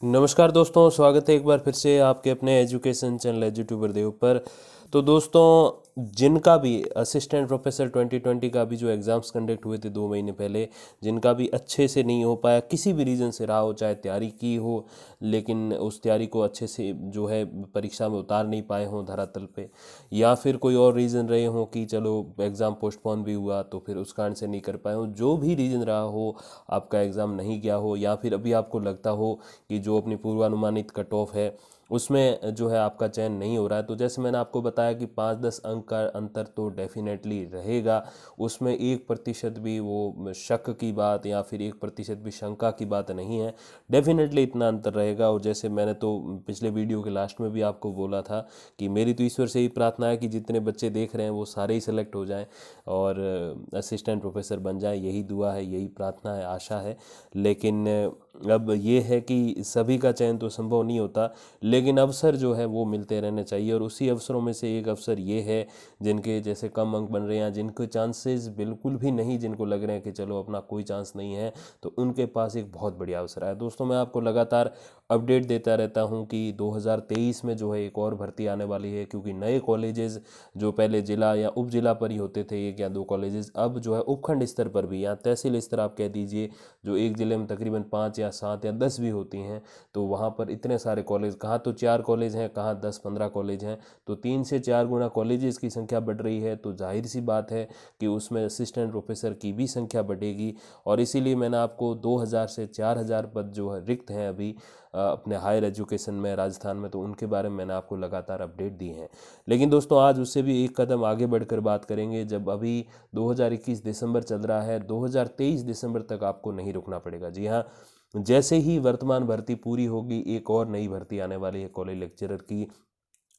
नमस्कार दोस्तों, स्वागत है एक बार फिर से आपके अपने एजुकेशन चैनल एजुट्यूबर देव पर। तो दोस्तों, जिनका भी असिस्टेंट प्रोफेसर 2020 का भी जो एग्ज़ाम्स कंडक्ट हुए थे 2 महीने पहले, जिनका भी अच्छे से नहीं हो पाया, किसी भी रीज़न से रहा हो, चाहे तैयारी की हो लेकिन उस तैयारी को अच्छे से जो है परीक्षा में उतार नहीं पाए हों धरातल पे, या फिर कोई और रीज़न रहे हों कि चलो एग्ज़ाम पोस्टपोन भी हुआ तो फिर उस कारण से नहीं कर पाए हों, जो भी रीज़न रहा हो, आपका एग्ज़ाम नहीं गया हो या फिर अभी आपको लगता हो कि जो अपनी पूर्वानुमानित कट ऑफ है उसमें जो है आपका चयन नहीं हो रहा है, तो जैसे मैंने आपको बताया कि 5-10 अंक का अंतर तो डेफिनेटली रहेगा। उसमें 1% भी वो शक की बात या फिर 1% भी शंका की बात नहीं है, डेफिनेटली इतना अंतर रहेगा। और जैसे मैंने तो पिछले वीडियो के लास्ट में भी आपको बोला था कि मेरी तो ईश्वर से ही प्रार्थना है कि जितने बच्चे देख रहे हैं वो सारे ही सेलेक्ट हो जाएं और असिस्टेंट प्रोफेसर बन जाएं, यही दुआ है, यही प्रार्थना है, आशा है। लेकिन अब ये है कि सभी का चयन तो संभव नहीं होता, लेकिन अवसर जो है वो मिलते रहने चाहिए। और उसी अवसरों में से एक अवसर ये है जिनके जैसे कम अंक बन रहे हैं, जिनके चांसेस बिल्कुल भी नहीं, जिनको लग रहे हैं कि चलो अपना कोई चांस नहीं है, तो उनके पास एक बहुत बढ़िया अवसर है। दोस्तों, मैं आपको लगातार अपडेट देता रहता हूँ कि 2023 में जो है एक और भर्ती आने वाली है, क्योंकि नए कॉलेजेस जो पहले जिला या उप जिला पर ही होते थे, 1 या 2 कॉलेजेस, अब जो है उपखंड स्तर पर भी या तहसील स्तर आप कह दीजिए, जो एक ज़िले में तकरीबन 5 या 7 या 10 भी होती हैं, तो वहाँ पर इतने सारे कॉलेज, कहाँ तो 4 कॉलेज हैं, कहाँ 10-15 कॉलेज हैं, तो 3 से 4 गुना कॉलेजेस की संख्या बढ़ रही है, तो जाहिर सी बात है कि उसमें असिस्टेंट प्रोफेसर की भी संख्या बढ़ेगी। और इसीलिए मैंने आपको 2000 से 4000 पद जो है रिक्त हैं अभी अपने हायर एजुकेशन में राजस्थान में, तो उनके बारे में मैंने आपको लगातार अपडेट दी हैं। लेकिन दोस्तों, आज उससे भी एक कदम आगे बढ़कर बात करेंगे। जब अभी 2021 दिसंबर चल रहा है, 2023 दिसंबर तक आपको नहीं रुकना पड़ेगा। जी हाँ, जैसे ही वर्तमान भर्ती पूरी होगी, एक और नई भर्ती आने वाली है कॉलेज लेक्चरर की।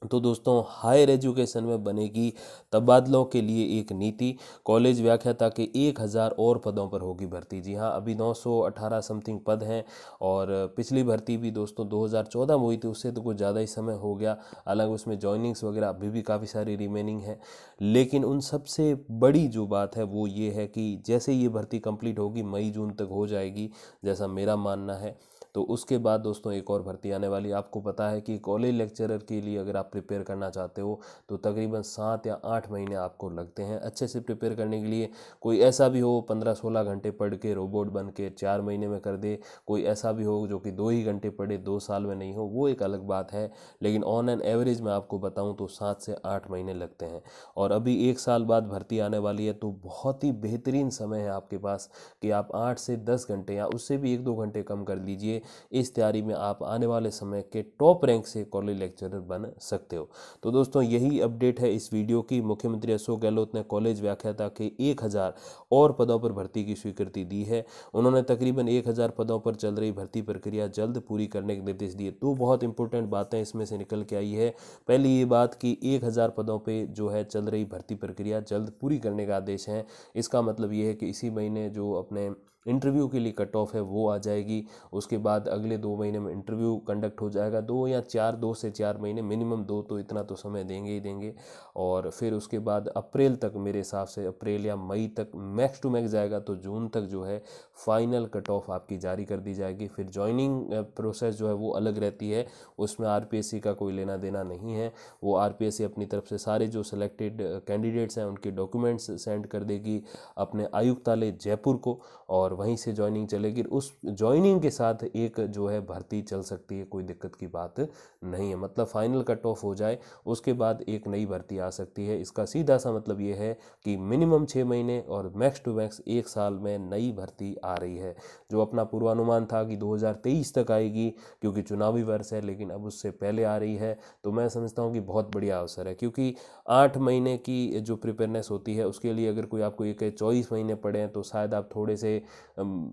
तो दोस्तों, हायर एजुकेशन में बनेगी तबादलों के लिए एक नीति। कॉलेज व्याख्याता के 1000 और पदों पर होगी भर्ती। जी हाँ, अभी 918 समथिंग पद हैं। और पिछली भर्ती भी दोस्तों 2014 में हुई थी, उससे तो कुछ ज़्यादा ही समय हो गया। हालांकि उसमें जॉइनिंग्स वगैरह अभी भी काफ़ी सारी रिमेनिंग है। लेकिन उन सबसे बड़ी जो बात है वो ये है कि जैसे ये भर्ती कंप्लीट होगी, मई जून तक हो जाएगी जैसा मेरा मानना है, तो उसके बाद दोस्तों एक और भर्ती आने वाली है। आपको पता है कि कॉलेज लेक्चरर के लिए अगर आप प्रिपेयर करना चाहते हो तो तकरीबन 7 या 8 महीने आपको लगते हैं अच्छे से प्रिपेयर करने के लिए। कोई ऐसा भी हो 15-16 घंटे पढ़ के रोबोट बन के 4 महीने में कर दे, कोई ऐसा भी हो जो कि 2 ही घंटे पढ़े 2 साल में नहीं हो, वो एक अलग बात है। लेकिन ऑन एन एवरेज मैं आपको बताऊं तो 7 से 8 महीने लगते हैं। और अभी 1 साल बाद भर्ती आने वाली है, तो बहुत ही बेहतरीन समय है आपके पास कि आप 8 से 10 घंटे या उससे भी 1-2 घंटे कम कर लीजिए, इस तैयारी में आप आने वाले समय के टॉप रैंक से कॉलेज लेक्चरर बन सकते हो। तो दोस्तों, यही अपडेट है इस वीडियो की। मुख्यमंत्री अशोक गहलोत ने कॉलेज व्याख्याता के 1000 और पदों पर भर्ती की स्वीकृति दी है। उन्होंने तकरीबन 1000 पदों पर चल रही भर्ती प्रक्रिया जल्द पूरी करने के निर्देश दिए। तो बहुत इंपॉर्टेंट बातें इसमें से निकल के आई है। पहली ये बात कि 1000 पदों पर जो है चल रही भर्ती प्रक्रिया जल्द पूरी करने का आदेश है। इसका मतलब ये है कि इसी महीने जो अपने इंटरव्यू के लिए कट ऑफ है वो आ जाएगी। उसके बाद अगले 2 महीने में इंटरव्यू कंडक्ट हो जाएगा, 2 से 4 महीने मिनिमम, 2 तो इतना तो समय देंगे ही देंगे। और फिर उसके बाद अप्रैल तक, मेरे हिसाब से अप्रैल या मई तक मैक्स टू मैक्स जाएगा, तो जून तक जो है फाइनल कट ऑफ आपकी जारी कर दी जाएगी। फिर ज्वाइनिंग प्रोसेस जो है वो अलग रहती है, उसमें आरपीएससी का कोई लेना देना नहीं है। वो आरपीएससी अपनी तरफ से सारे जो सिलेक्टेड कैंडिडेट्स हैं उनके डॉक्यूमेंट्स सेंड कर देगी अपने आयुक्तालय जयपुर को, और वहीं से ज्वाइनिंग चलेगी। उस ज्वाइनिंग के साथ एक जो है भर्ती चल सकती है, कोई दिक्कत की बात नहीं है। मतलब फाइनल कट ऑफ हो जाए उसके बाद एक नई भर्ती आ सकती है। इसका सीधा सा मतलब ये है कि मिनिमम 6 महीने और मैक्स टू मैक्स 1 साल में नई भर्ती आ रही है। जो अपना पूर्वानुमान था कि 2023 तक आएगी क्योंकि चुनावी वर्ष है, लेकिन अब उससे पहले आ रही है। तो मैं समझता हूँ कि बहुत बढ़िया अवसर है, क्योंकि 8 महीने की जो प्रिपेयरनेस होती है उसके लिए अगर कोई आपको ये कहे 24 महीने पढ़े हैं, तो शायद आप थोड़े से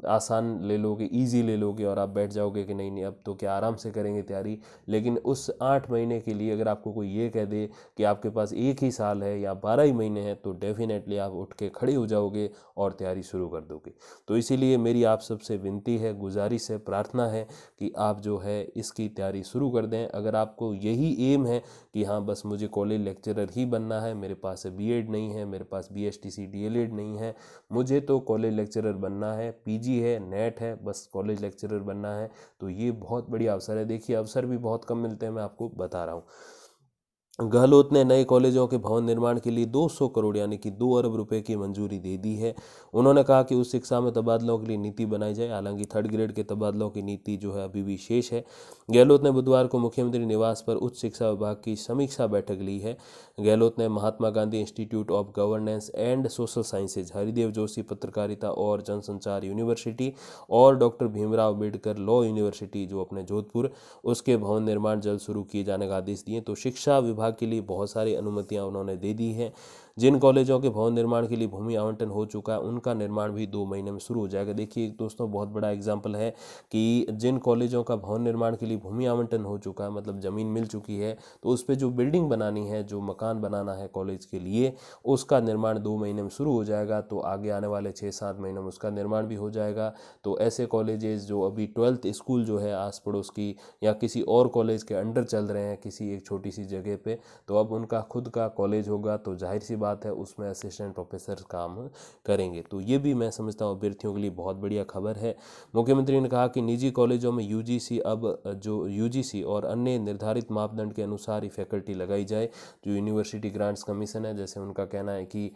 आसान ले लोगे, इजी ले लोगे और आप बैठ जाओगे कि नहीं नहीं अब तो क्या आराम से करेंगे तैयारी। लेकिन उस 8 महीने के लिए अगर आपको कोई ये कह दे कि आपके पास 1 ही साल है या 12 ही महीने हैं, तो डेफिनेटली आप उठ के खड़े हो जाओगे और तैयारी शुरू कर दोगे। तो इसीलिए मेरी आप सबसे विनती है, गुजारिश है, प्रार्थना है कि आप जो है इसकी तैयारी शुरू कर दें। अगर आपको यही एम है कि हाँ बस मुझे कॉलेज लेक्चरर ही बनना है, मेरे पास बीएड नहीं है, मेरे पास बीएसटीसी डीएलएड नहीं है, मुझे तो कॉलेज लेक्चरर बनना है, पीजी है, नेट है, बस कॉलेज लेक्चरर बनना है। तो ये बहुत बढ़िया अवसर है। देखिए अवसर भी बहुत कम मिलते हैं, मैं आपको बता रहा हूँ। गहलोत ने नए कॉलेजों के भवन निर्माण के लिए 200 करोड़ यानी कि 2 अरब रुपए की मंजूरी दे दी है। उन्होंने कहा कि उस शिक्षा में तबादलों के लिए नीति बनाई जाए। हालांकि थर्ड ग्रेड के तबादलों की नीति जो है अभी भी शेष है। गहलोत ने बुधवार को मुख्यमंत्री निवास पर उच्च शिक्षा विभाग की समीक्षा बैठक ली है। गहलोत ने Mahatma Gandhi institute of governance and social sciences, Haridev Joshi पत्रकारिता और जनसंचार यूनिवर्सिटी और doctor Bhimrao Ambedkar law university जो अपने जोधपुर, उसके भवन निर्माण जल्द शुरू किए जाने का आदेश दिए। तो शिक्षा विभाग के लिए बहुत सारी अनुमतियां उन्होंने दे दी हैं। जिन कॉलेजों के भवन निर्माण के लिए भूमि आवंटन हो चुका है उनका निर्माण भी 2 महीने में शुरू हो जाएगा। देखिए दोस्तों बहुत बड़ा एग्जाम्पल है कि जिन कॉलेजों का भवन निर्माण के लिए भूमि आवंटन हो चुका है, मतलब ज़मीन मिल चुकी है, तो उस पर जो बिल्डिंग बनानी है, जो मकान बनाना है कॉलेज के लिए, उसका निर्माण 2 महीने में शुरू हो जाएगा। तो आगे आने वाले 6-7 महीनों में उसका निर्माण भी हो जाएगा। तो ऐसे कॉलेजेस जो अभी 12th स्कूल जो है आस पड़ोस की या किसी और कॉलेज के अंडर चल रहे हैं किसी एक छोटी सी जगह पे, तो अब उनका खुद का कॉलेज होगा, तो जाहिर सी बात है उसमें असिस्टेंट प्रोफेसर काम करेंगे। तो ये भी मैं समझता हूँ अभ्यर्थियों के लिए बहुत बढ़िया खबर है। मुख्यमंत्री ने कहा कि निजी कॉलेजों में यूजीसी और अन्य निर्धारित मापदंड के अनुसार ही फैकल्टी लगाई जाए। जो यूनिवर्सिटी ग्रांट्स कमीशन है, जैसे उनका कहना है कि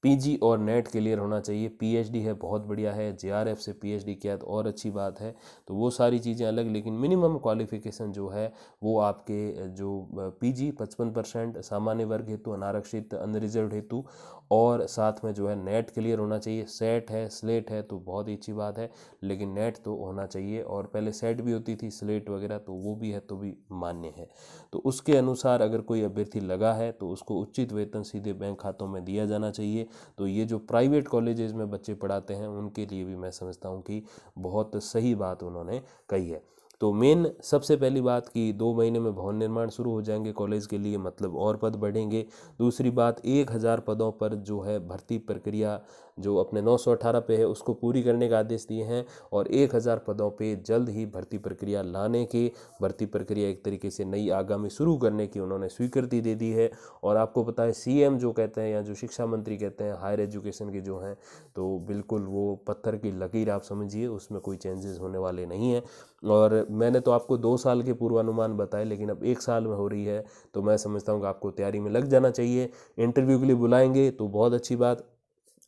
पीजी और नेट क्लियर होना चाहिए, पीएचडी है बहुत बढ़िया है, जेआरएफ से पीएचडी किया तो और अच्छी बात है। तो वो सारी चीज़ें अलग, लेकिन मिनिमम क्वालिफिकेशन जो है वो आपके जो पीजी 55% सामान्य वर्ग हेतु, अनारक्षित अनरिजर्व हेतु, और साथ में जो है नेट क्लियर होना चाहिए। सेट है, स्लेट है तो बहुत ही अच्छी बात है, लेकिन नेट तो होना चाहिए। और पहले सेट भी होती थी, स्लेट वगैरह, तो वो भी है तो भी मान्य है। तो उसके अनुसार अगर कोई अभ्यर्थी लगा है तो उसको उचित वेतन सीधे बैंक खातों में दिया जाना चाहिए। तो ये जो प्राइवेट कॉलेजेस में बच्चे पढ़ाते हैं उनके लिए भी मैं समझता हूँ कि बहुत सही बात उन्होंने कही है। तो मेन सबसे पहली बात कि 2 महीने में भवन निर्माण शुरू हो जाएंगे कॉलेज के लिए, मतलब और पद बढ़ेंगे। दूसरी बात 1000 पदों पर जो है भर्ती प्रक्रिया जो अपने 918 पे है उसको पूरी करने का आदेश दिए हैं, और 1000 पदों पे जल्द ही भर्ती प्रक्रिया लाने की, भर्ती प्रक्रिया एक तरीके से नई आगामी शुरू करने की उन्होंने स्वीकृति दे दी है। और आपको पता है सीएम जो कहते हैं या जो शिक्षा मंत्री कहते हैं हायर एजुकेशन के जो हैं, तो बिल्कुल वो पत्थर की लकीर आप समझिए, उसमें कोई चेंजेस होने वाले नहीं हैं। और मैंने तो आपको 2 साल के पूर्वानुमान बताए, लेकिन अब 1 साल में हो रही है, तो मैं समझता हूँ कि आपको तैयारी में लग जाना चाहिए। इंटरव्यू के लिए बुलाएंगे तो बहुत अच्छी बात,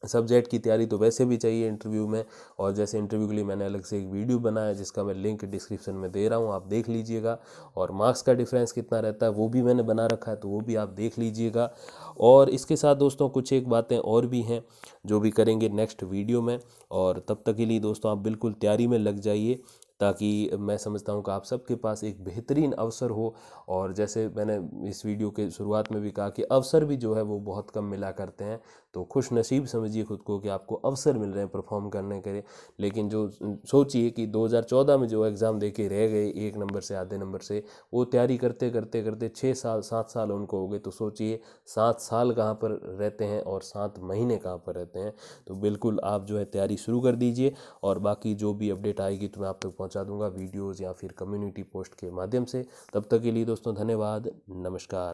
सब्जेक्ट की तैयारी तो वैसे भी चाहिए इंटरव्यू में। और जैसे इंटरव्यू के लिए मैंने अलग से एक वीडियो बनाया जिसका मैं लिंक डिस्क्रिप्शन में दे रहा हूँ, आप देख लीजिएगा। और मार्क्स का डिफरेंस कितना रहता है वो भी मैंने बना रखा है, तो वो भी आप देख लीजिएगा। और इसके साथ दोस्तों कुछ एक बातें और भी हैं जो भी करेंगे नेक्स्ट वीडियो में। और तब तक के लिए दोस्तों आप बिल्कुल तैयारी में लग जाइए, ताकि मैं समझता हूँ कि आप सबके पास एक बेहतरीन अवसर हो। और जैसे मैंने इस वीडियो के शुरुआत में भी कहा कि अवसर भी जो है वो बहुत कम मिला करते हैं, तो खुश नसीब समझिए खुद को कि आपको अवसर मिल रहे हैं परफॉर्म करने के। लेकिन जो सोचिए कि 2014 में जो एग्ज़ाम दे के रह गए 1 नंबर से आधे नंबर से, वो तैयारी करते करते करते 6 साल 7 साल उनको हो गए। तो सोचिए 7 साल कहाँ पर रहते हैं और 7 महीने कहाँ पर रहते हैं। तो बिल्कुल आप जो है तैयारी शुरू कर दीजिए, और बाकी जो भी अपडेट आएगी तो मैं आप तक पहुँचा दूंगा वीडियोज़ या फिर कम्युनिटी पोस्ट के माध्यम से। तब तक के लिए दोस्तों धन्यवाद, नमस्कार।